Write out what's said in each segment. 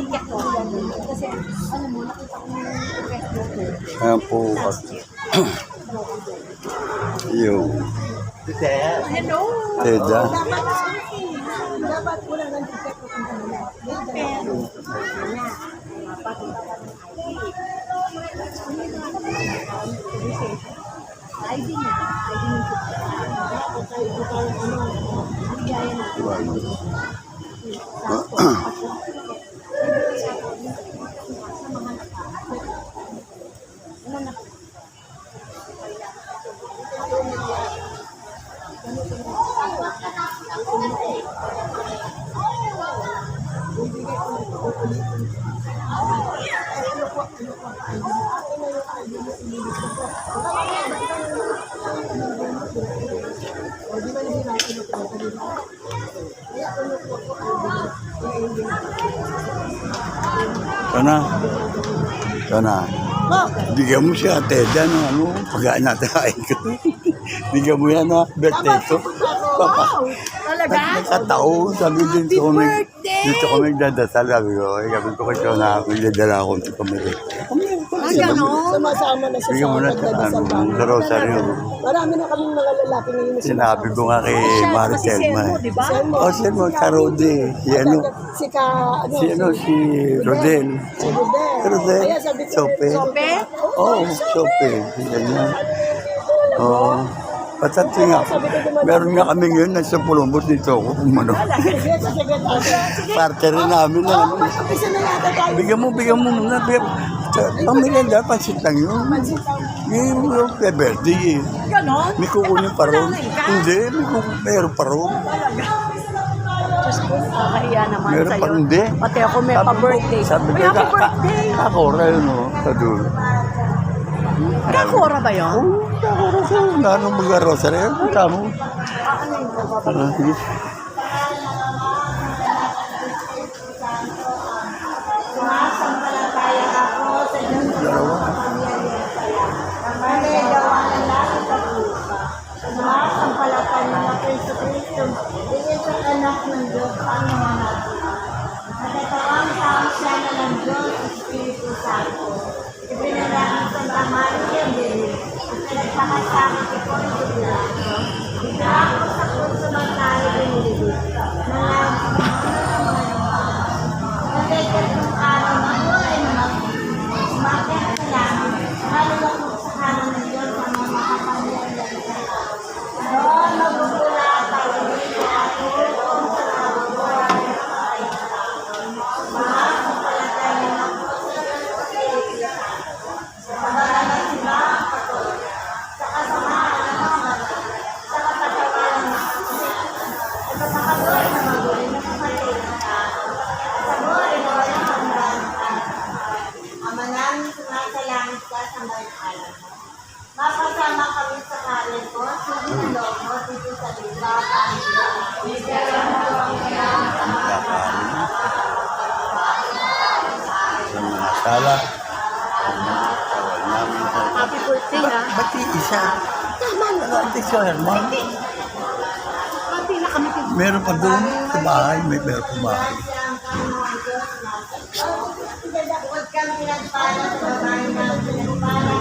ticket ko. Kasi ano mo, nakita ko yung effect mo. Ayan po. Yung. Hello. Teda. Dapat wala ng ticket ko kung kanila. Pero, ID niya. ID niya. Sana. Bigyan mo siya, Teda, ano, pagkaan natin kain ko. Bigyan mo yan, birthday ko. Talaga? Nagkataon, sabi din ko, dito ko nagdadasal, sabi ko, kay siya na, magdadala akong ito kami. Gano'n? Sama-sama na siya Bigyan mo na sa rosaryo. Marami na kaming mga lalaki ngayon na Sinabi ko nga kay Maricel, diba? Selmo, sa Rode, si Rodel. Rodel, Sope. Sope? Sope, ganyan. Patati nga, meron nga kami ngayon nasa Pulumbos dito ako, kung ano. Parte rin namin na ano. Bigyan mo muna. Pamilya dahil, pansit lang yun. Yung birthday eh. Ganon? May kukunin pa ron. Hindi, meron pa ron. Diyos ko, kakahiya naman Meron sa'yo. pa ron, hindi. Pati ako may pa-birthday. Sabi ko, Happy birthday! kakora yun o, sa dulo. Kakora ba yun? Kakora sa nanong mag-rosary. Punta mo. Sige. Sumasampalataya na Kristo Kristo, bigyan sa anak ng Diyos ang mga natin. Natatawang tao siya na ng Diyos, Espiritu Santo. Ibinalangin sa Tamari siya din, at pinagpakasama si Ponto Pilato. Bigla ako sa kurso ng tayo binilibig. Nagaykat ng araw na buhay na umakyat sa langit, malulakot sa kanan ng Diyos ang mga makapangyarihan sa tao. Doon magugula tayo dito at tulong sa kabubuhay ng ay tao. Masampalataya na po sa Espiritu Santo. Sa pangalan ng Simbahan Katolika, sa kasamaan ng mga banal, sa katatawaran ng Espiritu, at sa pagkabuhay na magulit na kapatid ng tao, at sa buhay na walang hanggan ng tao. Ama namin sumasalangit ka sa may alam mo. Mapasama kami sa karin ko, sinulog mo dito sa lupa, Sa mga sala. Tawag namin. Happy birthday, ha? Ba't isa? Tama na, Ate Sherman. Pati na kami. Meron pa doon sa bahay. Meron pa bahay. huwag kang pinagpala sa babae na pinagpala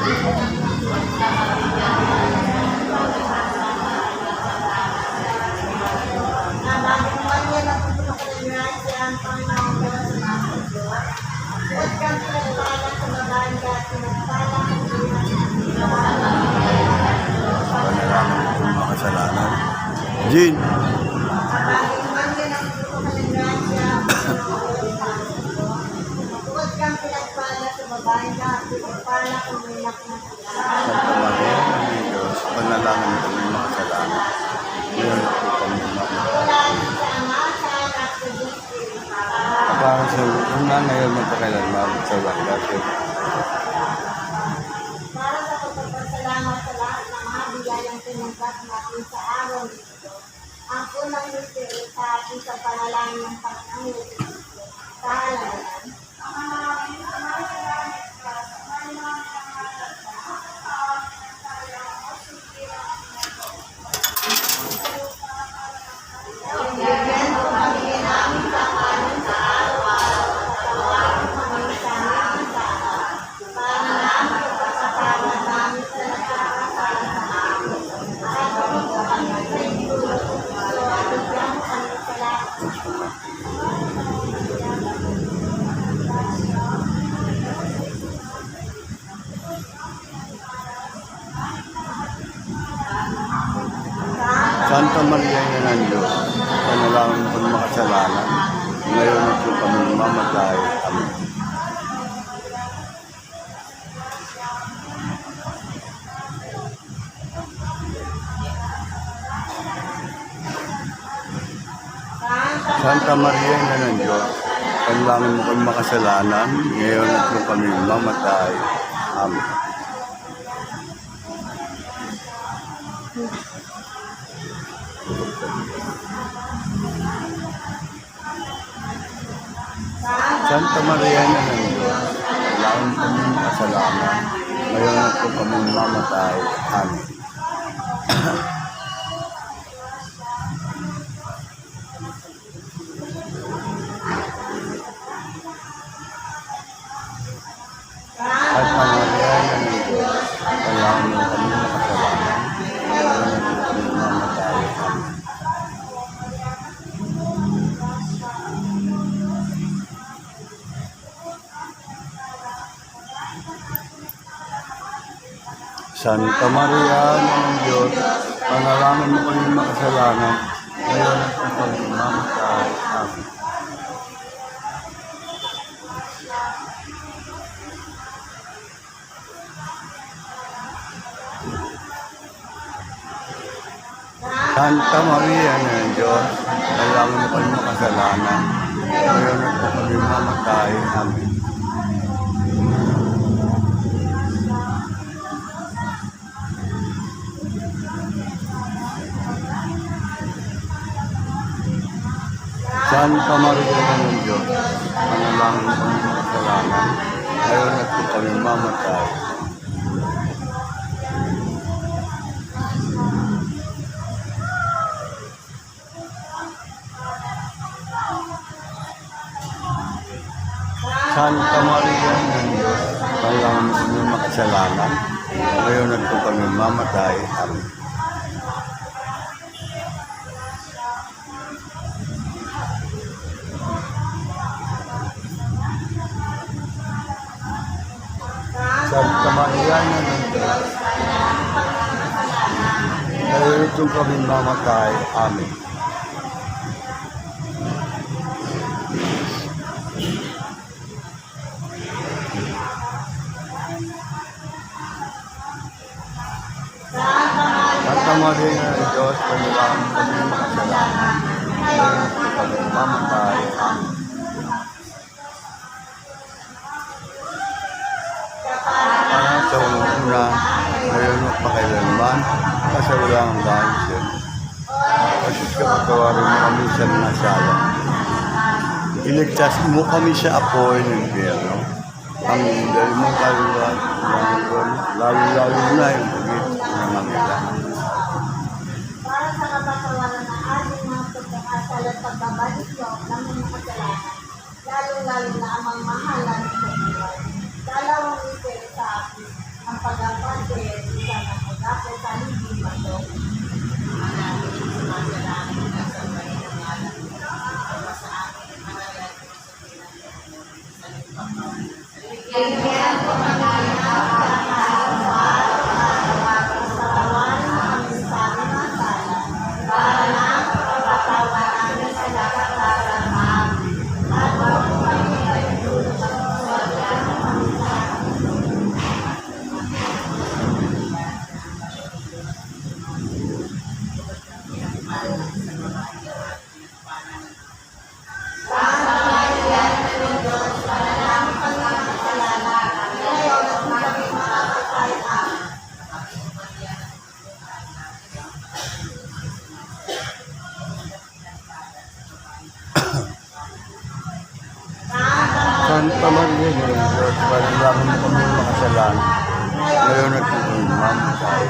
na bakit naman yan ang pagkakalinahan siya ang Panginoon Diyos ng mga Diyos. Huwag kang pinagpala sa babae na pinagpala Mga kasalanan. Jean. bakit naman yan ang pagkakalinahan siya ang Panginoon Diyos ng mga Diyos. Huwag kang pinagpala sa babae na pinagpala kung may anak na sila. Pagpapalagay ng Diyos, panalangin kami mga kasalanan. Ngayon po kami para sa una ngayon magpakailanman sa wakas. Para sa pagpapasalamat sa lahat ng mga biyayang tinangkat natin sa araw nito, ang unang misteryo sa ating sa panalangin ng Panginoon Kristo, sa halalan. Bigyan mo kami namin kakanin sa araw-araw at mamatay. Amen. Santa Maria, Ina ng Diyos, panalangin mo kami makasalanan, ngayon at kung kami mamatay. Amen. Santa Maria, Ina ng Diyos, panalangin mo kami makasalanan, ngayon at kung kami mamatay. Amen. Santa Maria, Ina ng Diyos, panalangin mo kami makasalanan, ngayon at kung kami mamatay. Amen. Santa Maria, Ina ng Diyos, panalangin mo kami makasalanan, ngayon at kung kami mamatay. Amen. Santa Maria, Ina ng Diyos, panalangin mo kami makasalanan, ngayon at kung kami mamatay. Amen. Santa Maria, Ina ng Diyos, panalangin mo kami makasalanan, ngayon at kung kami mamatay. Santa Maria, Ina ng Diyos, panalangin mo kami makasalanan, ngayon at kung kami mamatay. Amen. Santa Maria, Ina ng Diyos, ngayon at kung kami mamatay. Amen. Santa Maria, Ina ng Diyos, panalangin mo kami makasalanan, ngayon at kung kami mamatay. Amen. Sa una, ngayon at pakailanman, sa walang hanggan. Pasus ka pagkawarin mo kami sa mga sala. Iligtas mo kami sa apoy ng impyerno. Ang dahil mong kaluwan, lalo-lalo na yung pagit ng Panginoon. Para sa kapatawaran ng ating mga pagkakasal at pagbabalik loob ng mga kasalanan, lalo-lalo na ang mga mahalan sa buhay. Dalawang ito sa akin, ang pag-apante, isa na pag-apo sa hindi matong. Kailangan ko mangyayang sa kawan ng aming sabi ng sala, para na ang pagkakatawa namin sa nakataran namin. At huwag mo kami kaitulog at suwagyan ng aming Santa Maria, Ina ng Diyos, panalangin mo kami makasalanan, ngayon at kung kami mamatay.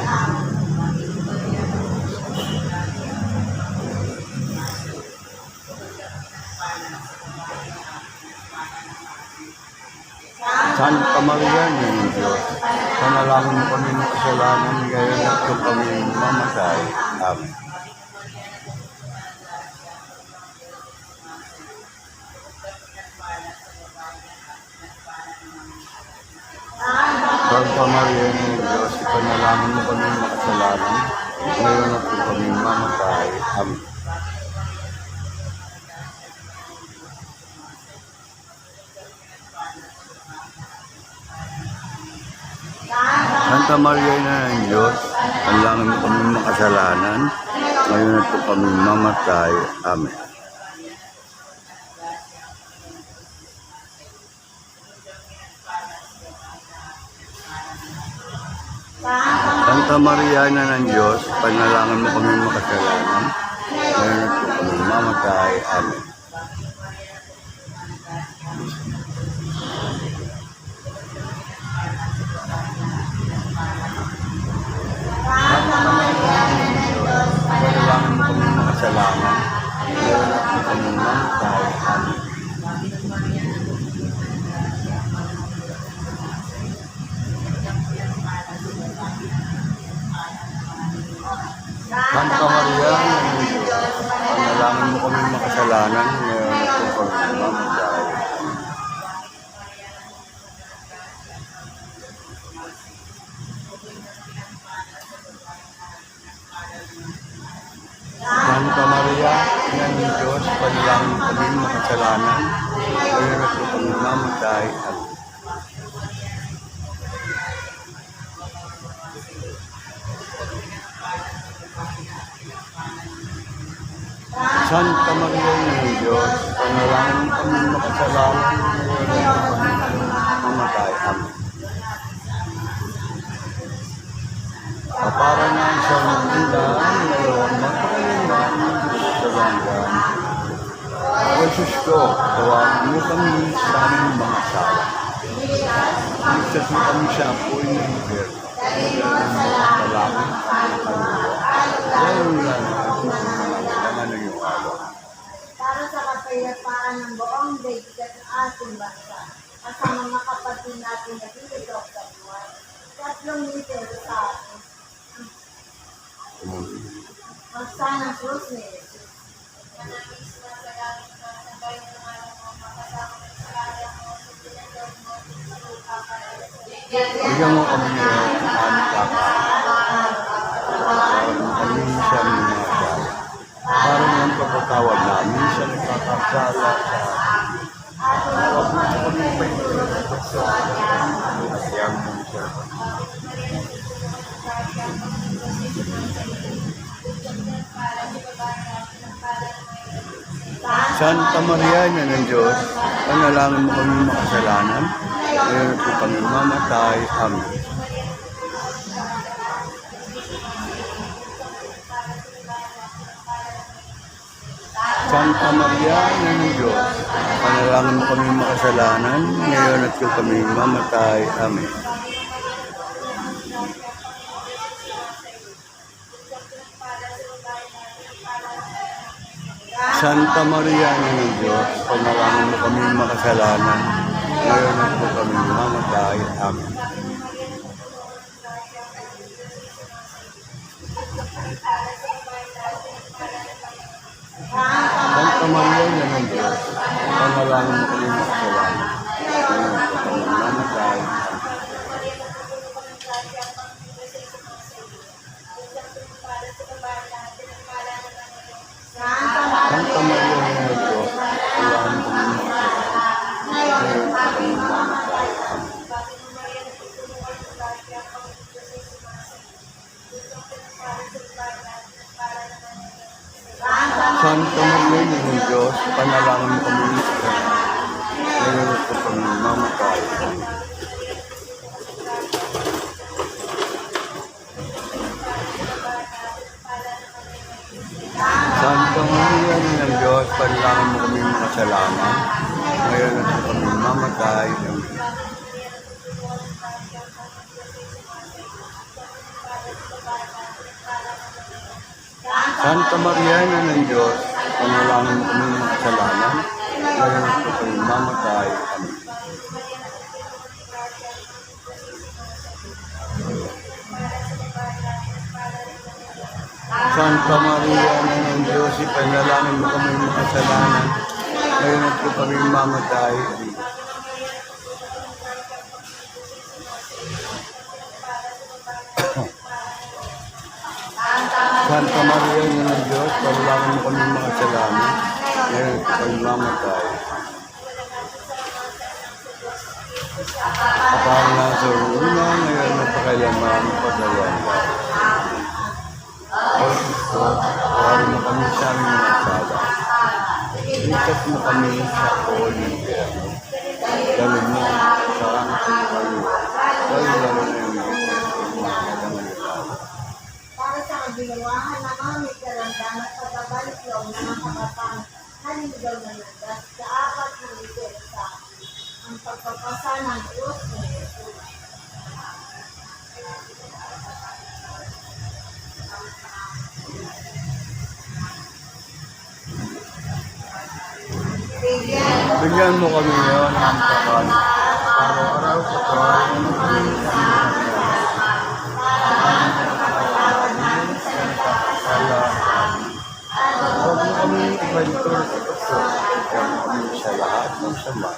Santa Maria, Ina ng Diyos, panalangin mo kami makasalanan, ngayon at kung kami mamatay. Amen. Santa Maria, Ina ng Diyos, panalangin mo kami makasalanan, ngayon at kung kami mamatay. Amen. Santa Maria na ng Diyos, panalangin mo kami makasalanan, ngayon at po kami mamatay. Amen. Santa Maria na ng Diyos, panalangin mo kami makasalanan, ngayon at po kami mamatay. Amen. Panalangin mo kami makasalanan, ngayon at po kami mamatay. Amen. Santa Maria, panalangin mo kami makasalanan, ngayon at po kami mamatay. Santa Maria, ina ng Diyos, panalangin mo kami makasalanan, ngayon at po kami mamatay. Amen. Santa Maria ng Diyos, panalangin mo kami makasalanan, ngayon at po kami mamatay. Amen. Kapara na sa mundo, ngayon, magpakailan sa langgan. O Jesus ko, tawagin mo kami sa aming mga sala. Ligtas mo kami sa apoy ng impyerno. Salangin ang kaluluwa. Dahil lang ang susunod ng iyong araw. Para sa kapayapaan ng buong daigdig ng ating bansa, at sa mga kapatid natin na dito sa buwan, 3 liter sa atin. Magsanang krus ni Jesus. Bigyan mo kami ng aming kakain. Tawagin mo kami sa aming mga sala. Para ng pagkatawad namin sa nagkakasala sa atin. Huwag mo kami paitulog sa atin. At iyang mong siya. Santa Maria na ng Diyos, panalangin mo kami makasalanan, ngayon at po kami mamatay. Amen. Santa Maria na ng Diyos, panalangin mo kami makasalanan, ngayon at po kami mamatay. Amen. Santa Maria ng Diyos, panalangin mo kami makasalanan, ngayon at po kami mamatay. Amen. Santa Maria ng Diyos, panalangin mo kami makasalanan, ngayon at po kami mamatay. Santa Maria ng Diyos, panalangin mo kami makasalanan, ngayon at po kami mamatay. Santa Maria ng Diyos, panalangin mo kami makasalanan, ngayon at po kami mamatay. Santa Maria ng Diyos, panalangin mo kami makasalanan, ngayon at po kami mamatay. Santa Maria ng Diyos, panalangin mo kami makasalanan, ngayon at po kami mamatay. Amen. Santa Maria ng Diyos, panalangin mo kami makasalanan, ngayon at po kami mamatay. Santa Maria ng Diyos, panalangin mo kami makasalanan, ngayon at po kami mamatay. Kapag nasa una, ngayon at magpakailanman pagdawang daan. O Diyos ko, patawarin mo kami sa aming mga sala. Ligtas mo kami sa Olympia. Dalhin mo sa aming kami. Lalo na yung mga para sa kaginawahan ng aming kalandan at pagbabalik loob ng mga kapatang haliligaw na landas sa apat na lider sa ang pagpapasa ng Diyos ni Jesus. Bigyan mo kami ngayon ng kapan. Araw-araw sa kawan mo kami sa huwag mo kami ibalito sa kaso. Huwag mo kami sa lahat ng sama.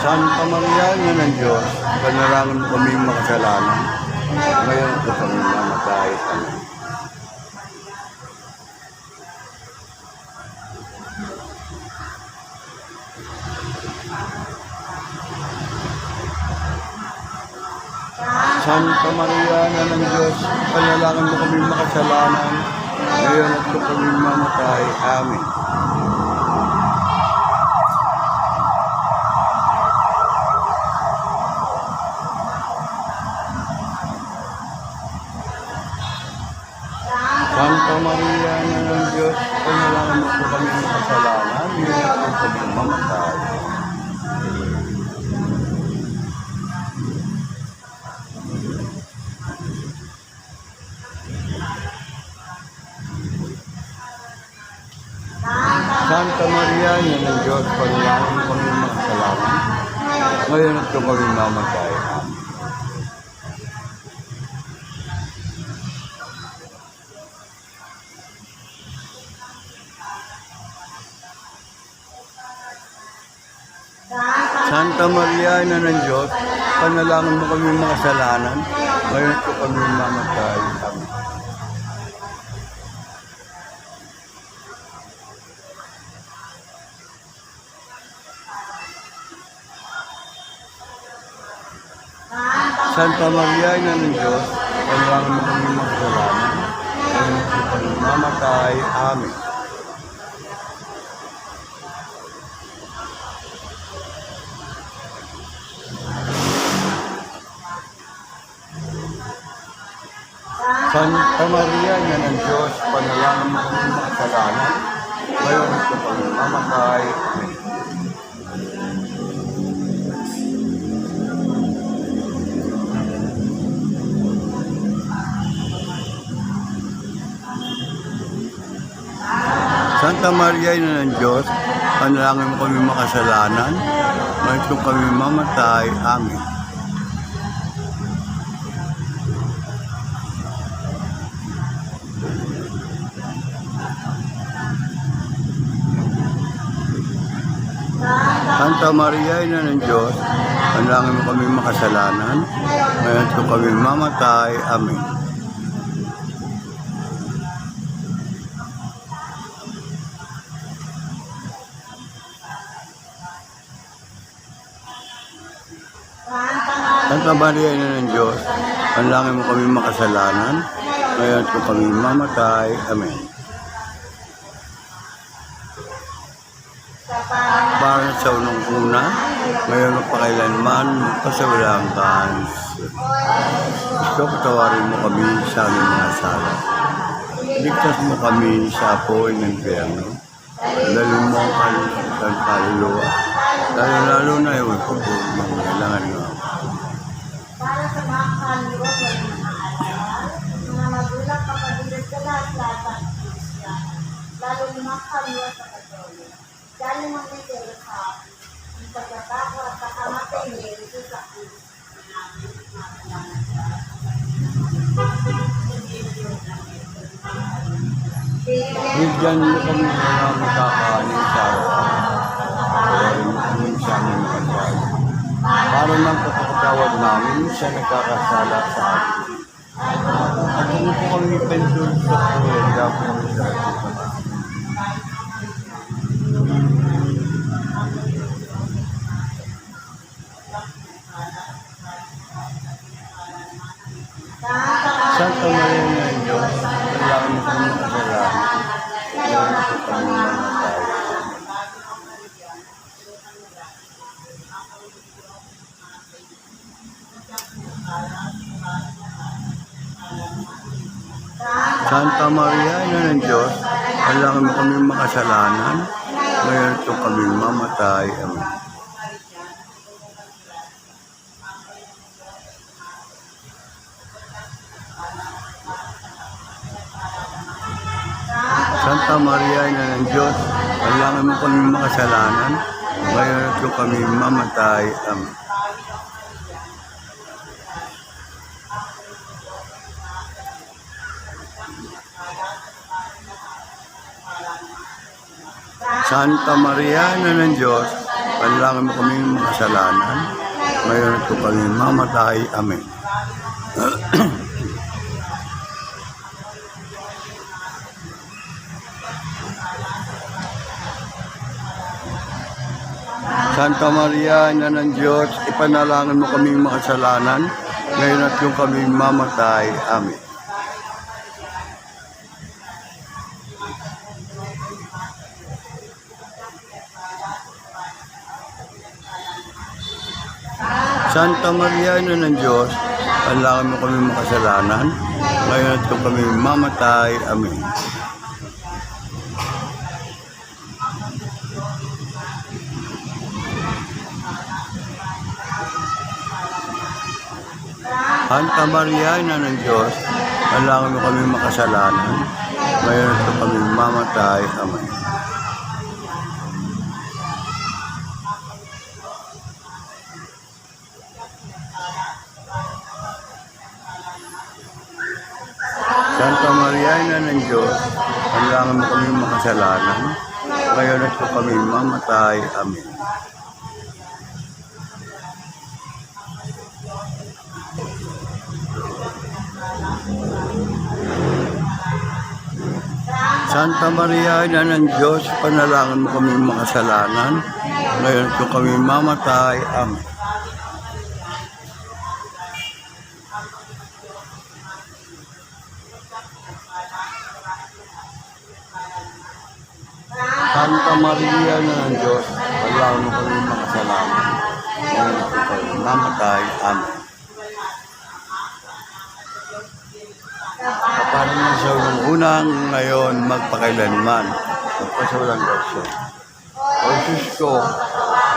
Santa Maria, Ina ng Diyos, panalangin mo kami makasalanan. Ngayon ko kami mamatay. Amen. Santa Maria, Ina ng Diyos, panalangin mo kami makasalanan. Ngayon ko kami mamatay. Amen. Santa Maria, Ina ng Diyos, panalangin mo po kami ng kasalanan, ngayon po kami mamatay. Santa Maria, Ina ng Diyos, panalangin mo kami ng kasalanan, ngayon po kami mamatay. Santa Maria, Ina ng Diyos, panalangin mo kami mga kasalanan, ngayon po kami mamatay. Amen. Santa Maria, Ina ng Diyos, panalangin mo kami mga kasalanan, ngayon po kami mamatay. Amen. Santa Maria, Ina ng Diyos, panalangin mo kami mga kasalanan, ngayon po kami mamatay. Amen. Santa Maria, Ina ng Diyos, panalangin mo kami mga kasalanan, ngayon po kami mamatay. Amen. Santa Maria, Ina ng Diyos, panalangin mo kami makasalanan, ngayon po kami mamatay. Amen. Santa Maria, Ina ng Diyos, panalangin mo kami makasalanan, ngayon po kami mamatay. Amen. Para sa unang-una, ngayon at pakailanman, pasawalang kaan. Gusto ko tawarin mo kami sa aming mga sala. Ligtas mo kami sa apoy ng impyerno. Dalhin mo ang kaluluwa. Lalo na yung kailangan mo. Para sa mga kaluluwa ng mga magulang, kapatid sa lahat-lahat ng Kristiyan, lalo ng mga kaluluwa sa Katolik. Dahil mga may sa ang pagkatako at pakamatay ni Jesus sa Kristo. Bigyan mo kami ng mga makakanin sa araw-araw. Tawarin mo kami sa aming mga sala. Para ng pagkakatawad namin siya nagkakasala sa atin. At Ano po kami pension sa Kuwait, kaya po kami sa Santa Maria ng Diyos, kailangan mo kami kasalanan. Ngayon po kami mamatay. Santa Maria ng Diyos, kailangan mo kami makasalanan. Ngayon po kami mamatay. Amen. Santa Maria ng Diyos, kailangan mo kami makasalanan. Ngayon po kami mamatay. Amen. Santa Maria ng Diyos, kailangan mo kami makasalanan. Ngayon po kami mamatay. Amen. Santa Maria ng Diyos, ipanalangin mo kami makasalanan. Ngayon at yung kami mamatay. Amen. Santa Maria ng Diyos, kailangan mo kami makasalanan. Ngayon at yung kami mamatay. Amen. Santa Maria ng Diyos, kailangan mo kami makasalanan. Ngayon at yung kami mamatay. Amen. Santa Maria ng Diyos, kailangan mo kami makasalanan. Ngayon at yung kami mamatay. Amen. Santa Maria ng Diyos, panalangin mo kami makasalanan. Ngayon at yung kami mamatay. Amen. Santa Maria ng Diyos, kailangan mo kami makasalanan. Ngayon at yung kami mamatay. Amen. Paano mo sa unang ngayon magpakailanman, magpasawalang gasyon. O Diyos ko,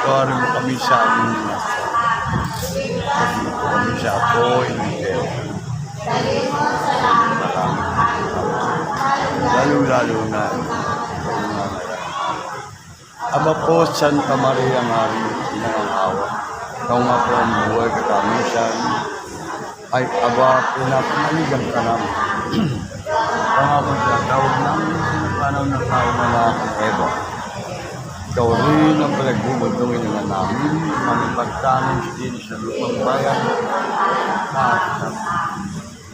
kawarin mo kami sa aming nasa. Pagin mo kami sa apoy ng Deo. Lalo-lalo na. Aba po, Santa Maria Mari, Inangawa. Ikaw nga po ang buhay katamisan. Ay, aba, pinapamaligan ka namin. Ikaw nga po siya, tawag namin yung sinapanaw ng tao na nakakang Eva. Ikaw rin ang palagbubundungin na namin, aming pagtanong sa dinis na lupang bayan. Nakakasap.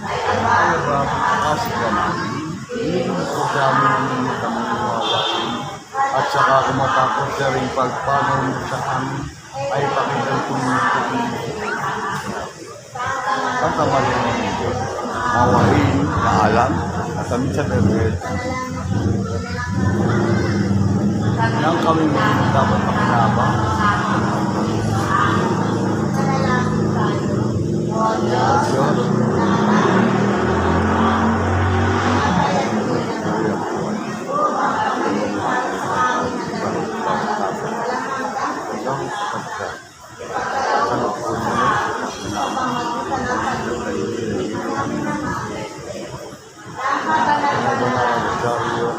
Ay, aba, pagkakasip ka namin. Hindi mo po sa amin ang mga tamang mawawain. At saka kung matapos na rin pagpanaw mo sa amin, ay pakitang tumulong. Santa Maria ng Diyos, mawahin na alam at kami sa Tebet. Nang kami mga dapat makinabang. Diyos,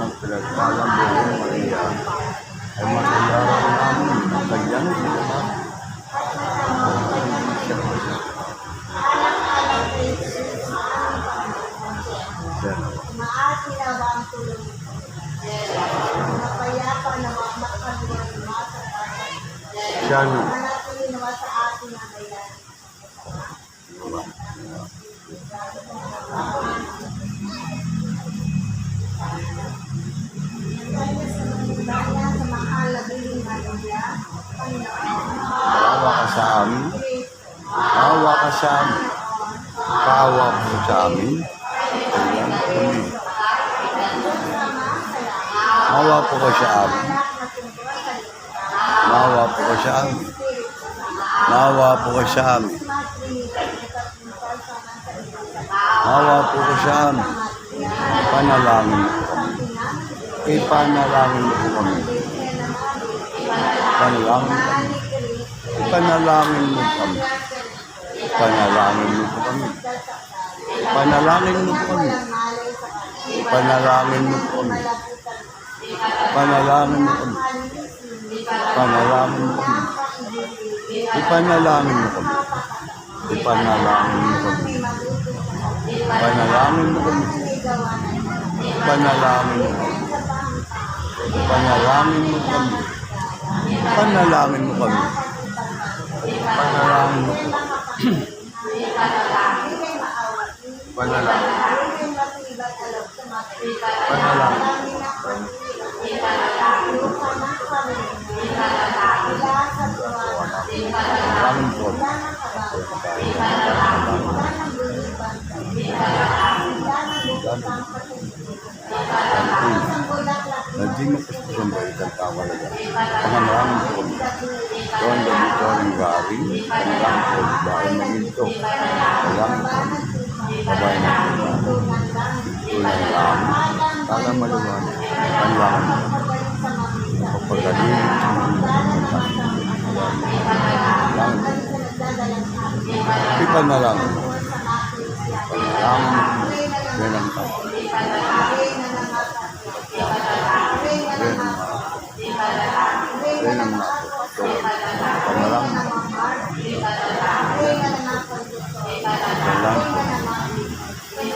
ng pinagpalang buong Maria ay masiyaran namin ang kanyang sinaman. Maasinawang tulong. Mapayapa na makakaliwan mo sa atin. Siya Manatili naman sa atin ang bayan. Maawa ka sa amin. Kaawa po sa amin. Kailan kami. Maawa po ka sa amin. Maawa po ka sa amin. Maawa po ka sa amin. Maawa po ka sa amin. Panalangin mo po kami. Ipanalangin mo po kami. Panalangin mo kami. Ipanalangin mo kami. Ipanalangin mo po kami. Ipanalangin mo po kami. Ipanalangin mo po kami. Ipanalangin mo kami. Ipanalangin mo kami. Ipanalangin mo kami. Ipanalangin mo kami. Ipanalangin mo kami. Ipanalangin mo kami. Ipanalangin mo kami. Ipanalangin mo kami. Ipanalangin mo kami. Panalangin. Panalangin. Panalangin po. Naging mapustos ang balitan kawalaga. Panalangin po kami. Doon ganito ang gari. Panalangin po. Dahil naminto. Panalangin po kami. Kabay na po. Tunay lang. Kala maluwan. Panalangin po. Pagpagaling. Ipanalangin. Panalangin. Yan ang tao. Yan ang nato. Panalangin.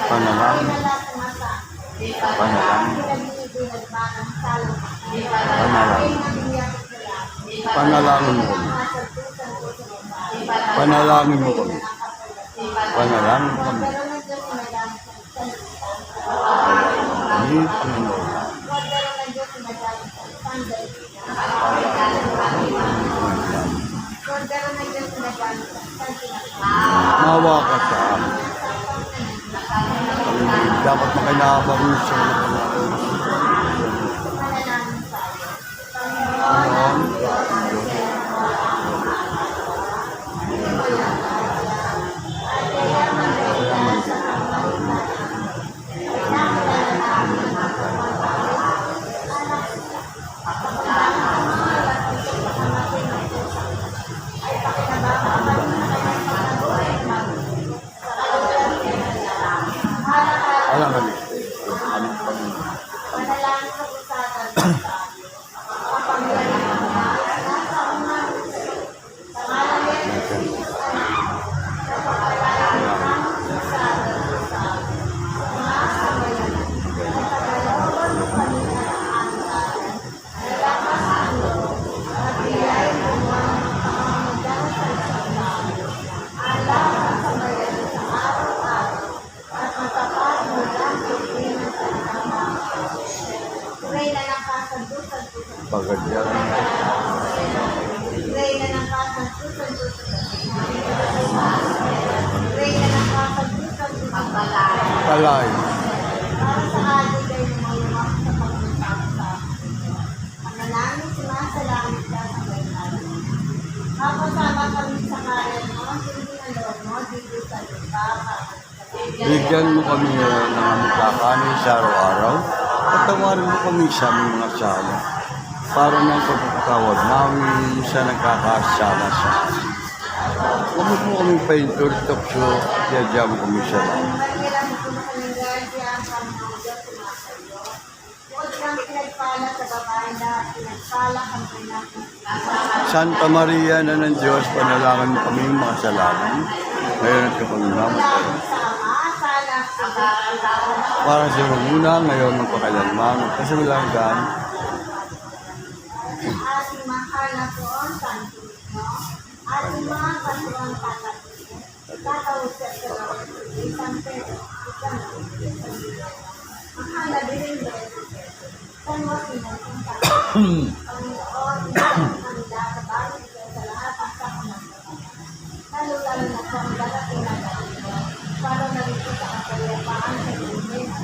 Panalangin. Panalangin. Panalangin. Panalangin mo kami. Panalangin mo kami. Panalangin kami. Kami, Panginoon. Mawa ka sa amin. Dapat makinabang sa Panginoon. Alam kami. Pagkadyan. Palay. Manalangin sumasalangit ka sa bayani. Kapasama kami sa kaya mo, hindi na loob mo, dito sa lupa. Bigyan mo kami ng aming kakanin sa araw-araw. Patawarin mo kami sa aming mga sala. Para ng pagkakatawad namin sa nagkakasala sa asin. Huwag mo kami pa-inturtokso, yadya mo kami sa lang. Santa Maria na ng Diyos, panalangin mo kami mga salaman. Ngayon at kapag-naman kayo. Para sa muna, ngayon magpakailanman, kasi walang gaan. Ating mahal na poon, Santo Niño, ating mga kasuang tatapos, kakausap ka lang, isang pero, isang mahal na bilhin kung wakinan kung Panginoon, isang handa sa balik sa lahat ng kakamagawa. lalo na po ang darating na dahilan para na rin po sa kapayapaan sa Pilipinas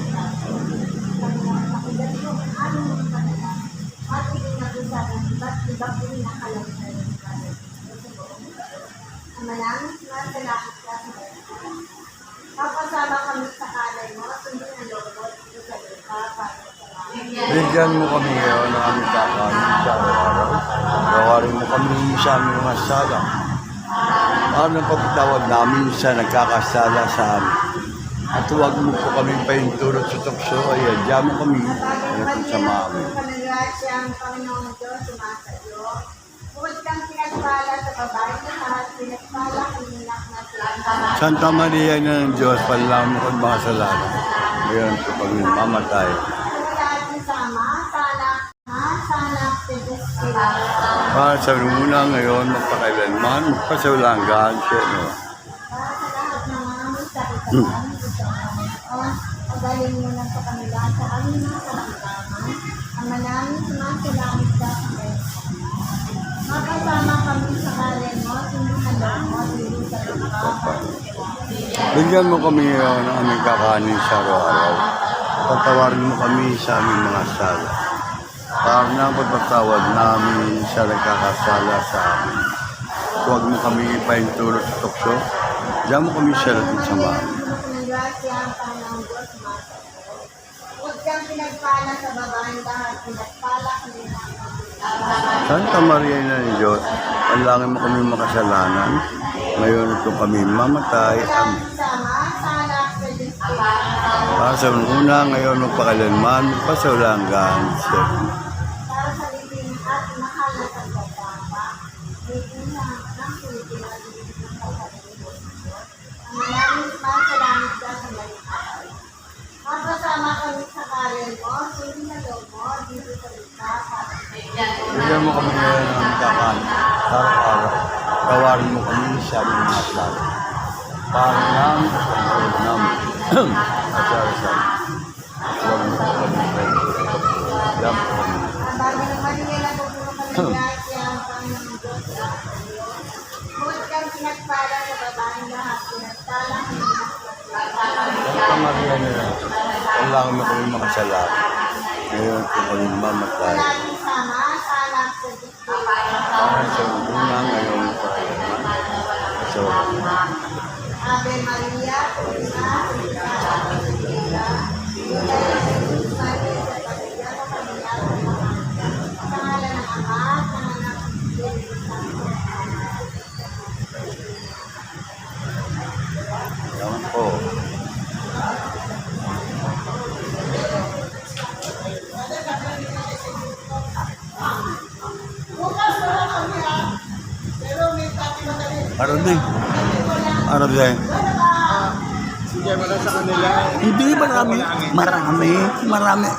at sa makigat po ang aming mga panahon at ikinag-usapan iba't iba po rin ang kalagay ng kalit. Ang maraming salamat ka sa kapasama kami sa kalay mo at hindi na lobot ito sa lupa para sa lahat. Bigyan mo kami ngayon ng aming kakanin sa araw-araw. Gawarin mo kami sa aming mga sala. Ano ang pagtawad namin sa nagkakasala sa amin. At huwag mo po kami paintulot sa tukso. Ayan, diyan mo kami. Ano po sa amin. Panagrasya ang Panginoon Diyos sumasayo. Huwag kang pinagpala sa babae na lahat, pinagpala ang inak na sila. Santa Maria ng Diyos, panalangin mo kami mga kasalanan. Ngayon po kami mamatay. Wala at isama, sana, si Diyos sila. Para sa muna ngayon, magpakailanman, magpasawalanggan siya. No? Para sa lahat ng mga may sakit at aming gusto pagaling mo lang sa kanila sa aming mga karamdaman. Ang manaming sumasalamit ka sa kayo. Makasama kami sa kalen mo, hindi halong mo, hindi sa lupa. Bigyan mo kami ngayon ng aming kakanin sa araw-araw. Patawarin mo kami sa aming mga sala. Para na pagpatawad namin sa nagkakasala sa amin. Huwag mo kami ipaintulot sa tukso. Diyan mo kami sa lahat sa mga. Panagrasya ang Panginoon Diyos sumasayo. Huwag kang pinagpala sa babaeng lahat, pinagpala kami ng Santa Maria ng Diyos, panalangin mo kami makasalanan. Ngayon ito kami mamatay. Amen. sama, sana, sa Diyos sila. Para sa una, ngayon magpakailanman, magpasawalanggan siya. Para sa libing at mahal na pagkakapa, libing ng Pilipinas ng pagkakalimutan. Ang maraming salamat ka sa lahat. Kapasama kami sa karen mo, hindi na loob mo, dito sa lupa, para sa Bigyan mo kami ngayon ng kakanin sa araw-araw. Tawarin mo kami sa aming mga sala. Para namin sa pagkakas namin. Asal-asal. Huwag mo kami paintulot sa tukso. Diyan mo kami. Ang bago ng Manila, pagpuno kami grasya ang Panginoon Diyos sa iyo. Huwag kang pinagpala sa babaeng lahat, pinagpala ang mga Santa Maria na kailangan mo kami makasalanan. Ngayon po kami mamatay. laging sama, sana, sa Diyos sila. Para sa una ngayon pa. So, Ave Maria, Purina, Purina, Purina, sa ngalan ng Ama, sa ngalan ng Espiritu Santo. yan po. Araw din. Araw din. Sige mo na sa kanila. Hindi, marami. Marami. Marami.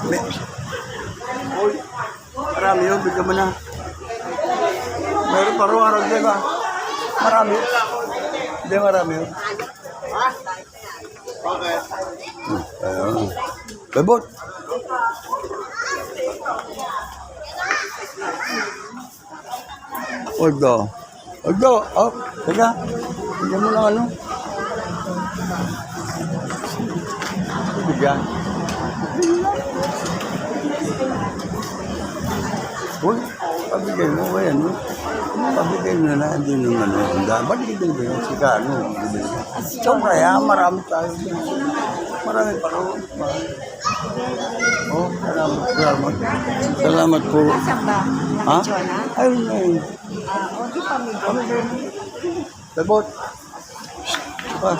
Marami yun. Bigyan mo na. Meron pa rin araw din ba? Marami. Hindi, marami yun. Okay. Ayun. Bebot. Huwag daw. Huwag daw. Oh, teka. Bigyan mo lang ano. Bigyan. Uy, pabigay mo ba yan? Pabigay mo na hindi nung ano. Ba't hindi ba yun? Sika ano? Sobra yan. Marami tayo. Marami pa rin. Oh, salamat. Salamat. Salamat po. Ha? Ayun na yun. Labot. Ah.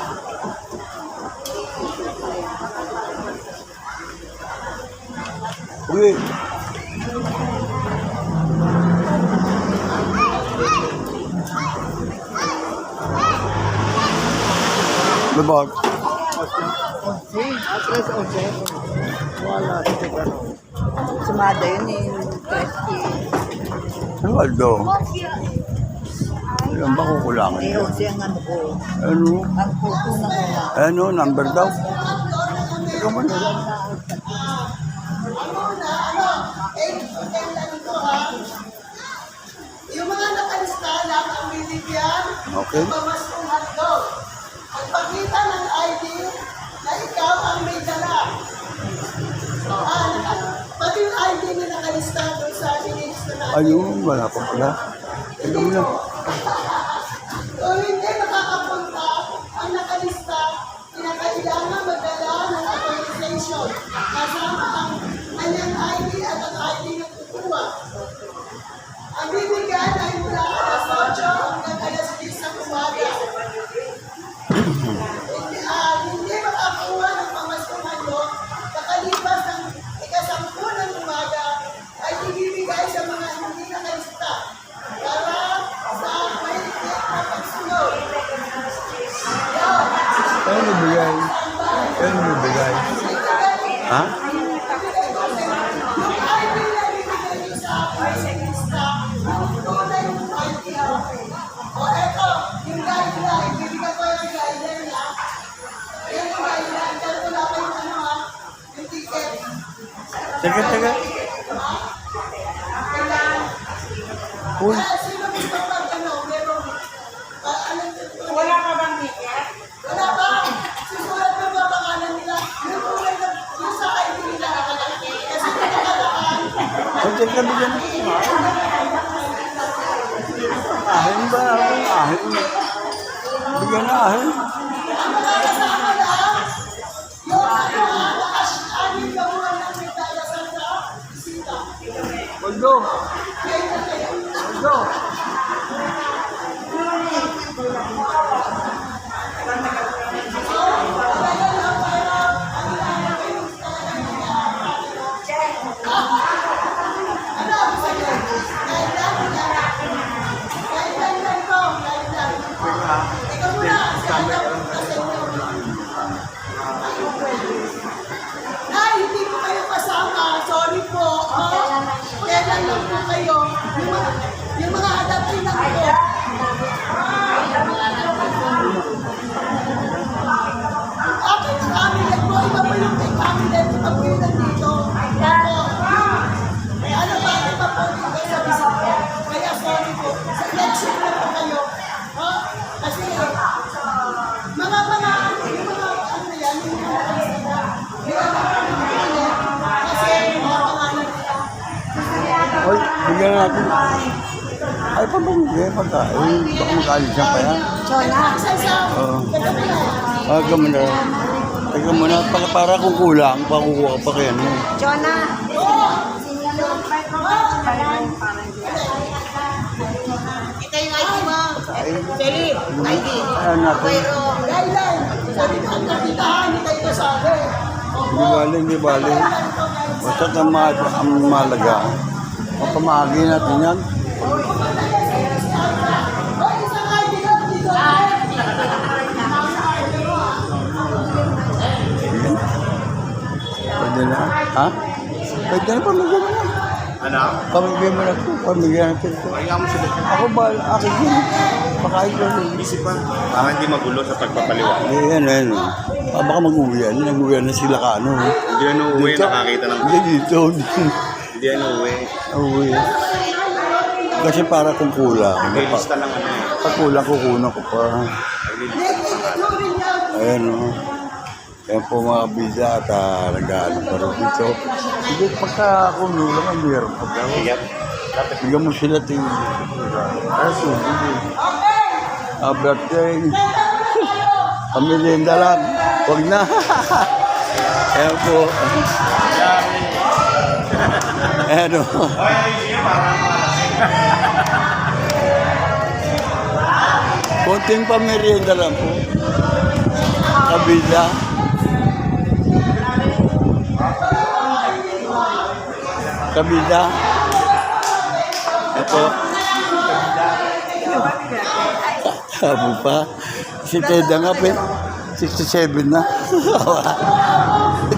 Uy. Labot. Address 11. Wala. Sumada yun eh. Trusty. Ano, Aldo? Ayan ba kukulangan Eh, niya? kasi ang ano ko. Ano? Ang puso na muna. Ano, number daw? Ikaw mo na. Yung mga nakalista, lahat ang bibigyan, Okay. bawas kung hotdog. Magpakita ng ID na ikaw ang may dala. Pati yung ID na nakalista doon sa inilista natin. Ayun, wala pa pala. Teka mo lang. Kung hindi makakapunta ang nakalista, kinakailangan magdala ng authorization kasama ang kanyang ID at ang ID ng kukuha. Ang bibigyan ay mula alas 8 hanggang alas 10 ng umaga. Hindi makakuha ng pamastuhan mo nakalipas ng ika-10 ng umaga ay ibibigay sa mga hindi nakalista para sa may na pagsunod. Kaya nabigay. Kaya nabigay. Ha? Yung ID na bibigyan niyo sa akin sa lista, yung tunay yung ID. O eto, yung guideline, bibigyan ko yung guideline na. Yan yung guideline, pero wala pa yung ano ha, yung ticket. Teka. Uy, Sino gusto pag ano, meron, alam niyo ito. Wala ka bang ticket? Wala ba? Susulat mo ba pangalan nila? Yung tunay na, yung sa ID nila nakalagay. Kasi nakalagay. teka bigyan. Ahin ba? Ahin. Bigyan na ahin. Ang mga kasama lang, yung ano ha, nakash-anin ka muna ng nagdalasan sa bisita. Waldo. Waldo. Ano ang sa'yo? Guideline lang. Guideline lang ko, guideline. Ikaw muna, stand up ka sa inyo. Ay, hindi ko kayo kasama. Sorry po. Kailan lang po kayo. Yung mga adaptin na ko. Akin ang amulet mo. Iba pa yung take amulet. Iba po yung nandito. Opo. Ano ba? Iba po dito sa bisita. Kaya sorry po. Sa election na po kayo. Ha? Kasi yung mga ano yan, yung mga bisita. Kasi mga pangalan nila. Oy, bigyan natin. Ay, pa bang bigyan pagkain? Baka mag-alis siya pa yan. Oo. Aga mo na. Teka muna, para kung kulang, pakukuha pa kaya ano. Jonah. Ito yung ID mo. Sally, ID. Ayan natin. Guideline. Sabi ko, ang kapitahan, hindi kayo sabi. Hindi bali. Basta ang malaga. Mapamahagi natin yan. O, isang ID lang dito. Pwede na. Ha? Pwede na pamigyan mo na. Ano? Pamigyan mo na po. Pamigyan natin po. Kaya mo sila. Ako ba? Akin yun. Pakain ko rin. Isip pa. Para hindi magulo sa pagpapaliwanag. Yan. Baka mag-uwi yan. Nag-uwi na sila ka ano. Hindi yan uuwi, nakakita ng... Hindi dito. Hindi yan uuwi. Uwi. Kasi para kung kulang. May lista lang ano eh. Pag kulang, kukunan ko pa. Ayan o. Yan po mga bisa at nag-ano pa rin dito. Hindi pagka kuno lang ang meron pa daw. Iyap. Bigyan mo sila tingin. Ay, hindi. Birthday. Pamilinda lang. Huwag na. Ayan po. Ayan o. Konting pamerienda lang po. Kabila. Kabila. Ito. Sabi pa. Si Teda nga pa. 67 na.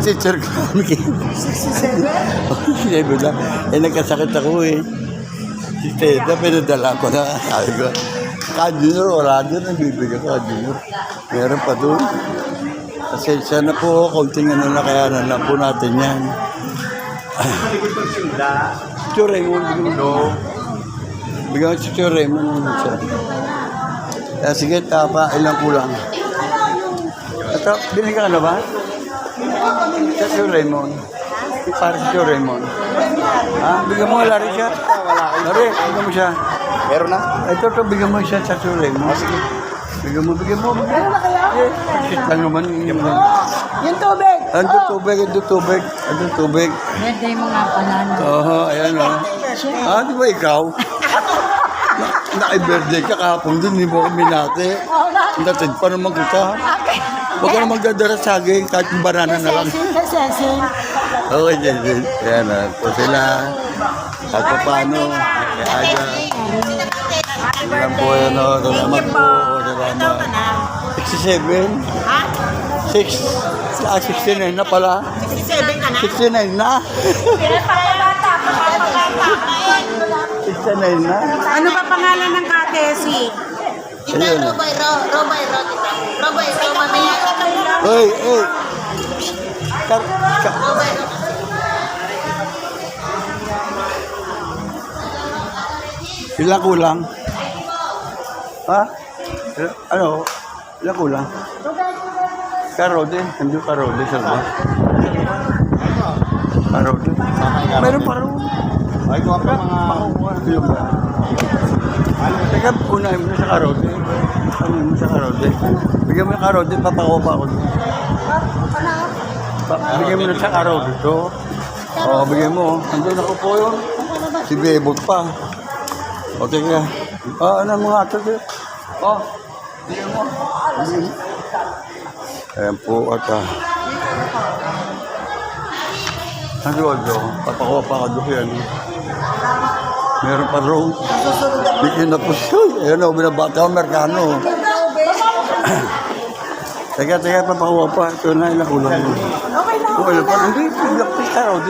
Teacher ko. 67 na. Nagkasakit ako eh. Si Teda, pinadala ko na. Sabi ko, Ka-Junior, wala doon. Nagbibigay ko, Ka-Junior. Meron pa doon. Pasensya na po. Konting ano na kaya na lang po natin yan. Malikod pag sinda. Si Raymond, no. Bigyan ko si Raymond siya. Sige, tapa, ilang kulang. Ito, binigyan ka na ba? Sa Sir Raymond. Para sa Sir Raymond. Ha? Bigyan mo, wala rin siya. Lari, bigyan mo siya. Meron na? Ito, bigyan mo siya sa Sir Raymond. Sige. Bigyan mo. Ano na kayo? Shit lang naman. Yung tubig. Ando tubig. Birthday mo nga pala. Oo, ayan o. Di ba ikaw? Naka-birthday ka kahapon din, hindi mo kami nati. Natid pa naman kita. Huwag ka na magdadara saging, kahit yung banana na lang. Sesin. Okay, Jensen. Ayan o. Ito sila. At paano. Kaya ayan po yan o. Salamat po. Salamat. 67? Ha? 69 na pala. 67 ka na? 69 na. Pinapakabata, papapakain. 69 na. Ano ba pangalan ng katesi? Ayun o. Robay, mamaya. Hey. Ilang kulang? Ha? Ano? Ilang kulang? Karode? Hindi karode sa ba? Karode? Meron pa rin. Ay, kuha pa mga... Yung ba? Teka, unahin mo na sa karode. Unahin mo sa karode. Bigyan mo yung karode, papakuha pa ako. Bigyan mo na sa karode ito. Oo, bigyan mo. Andun ako po yun. Si Bebot pa. O, teka. Ano mga ato dito? Bigyan mo. Ayan po at ano yun? Papakuha pa ako doon yan. Meron pa row. Bigyan na po siya. Ayan o, binabata ako, Amerikano. Teka, papakuha pa. Ito na, ilang kulang yun. Okay na. Hindi, ilang pis tayo.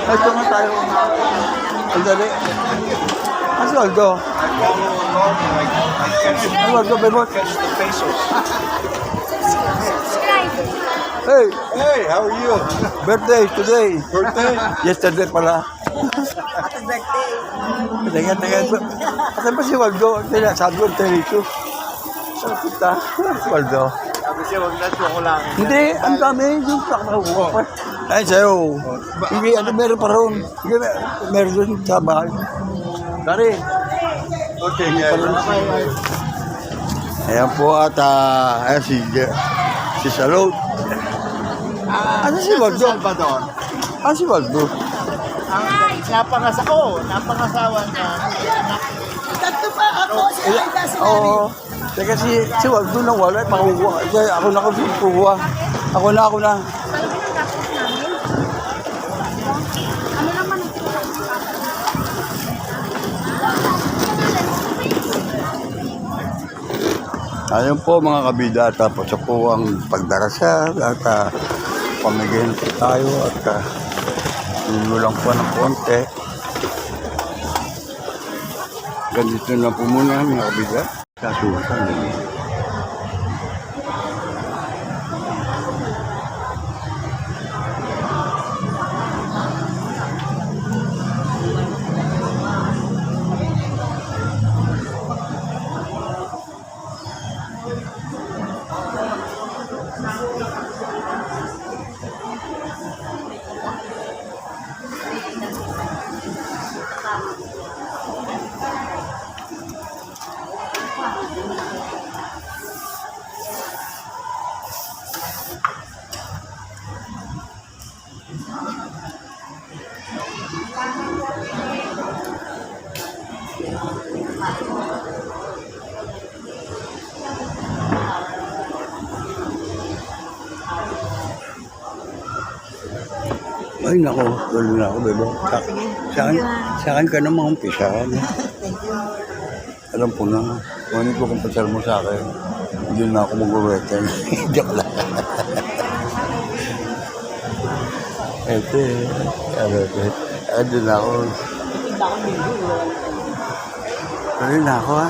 Ito nga tayo. Ang dali. Ang soldo. Ang soldo, Bebot. Hey, Hey, how are you? birthday today. Birthday? Yesterday pala. Teka. Kasi ba si Waldo? Sabi ko, Terito. Saan kita? Si Waldo. Sabi siya, wag na ko lang. Hindi, ang dami. Yung pakakuha pa. Ay, sa'yo. Hindi, meron pa ron. Hindi, meron doon sa bahay. Dari. Okay, yeah. Ayan po at ayan si Salot. Ano si Waldo? Salvador. Ano si Waldo? Napangasawa niya. Tatlo pa ako, si Aida, si Larry. Oo. Teka si Waldo na wala. Makukuha. Kaya ako na kukuha. Ako na. Ayun po mga kabida, tapos po ang pagdarasal at pamigyan po tayo at lang po ng konti. Ganito na po muna mga kabida. Kasusan. Ay, nako, tuloy na ako, bebo. Sa akin ka namang umpisa. Alam ko na, kung ano ko kung pasal mo sa akin, hindi na ako mag-weten. Joke lang. Ito andun na ako. Tuloy na ako, ha?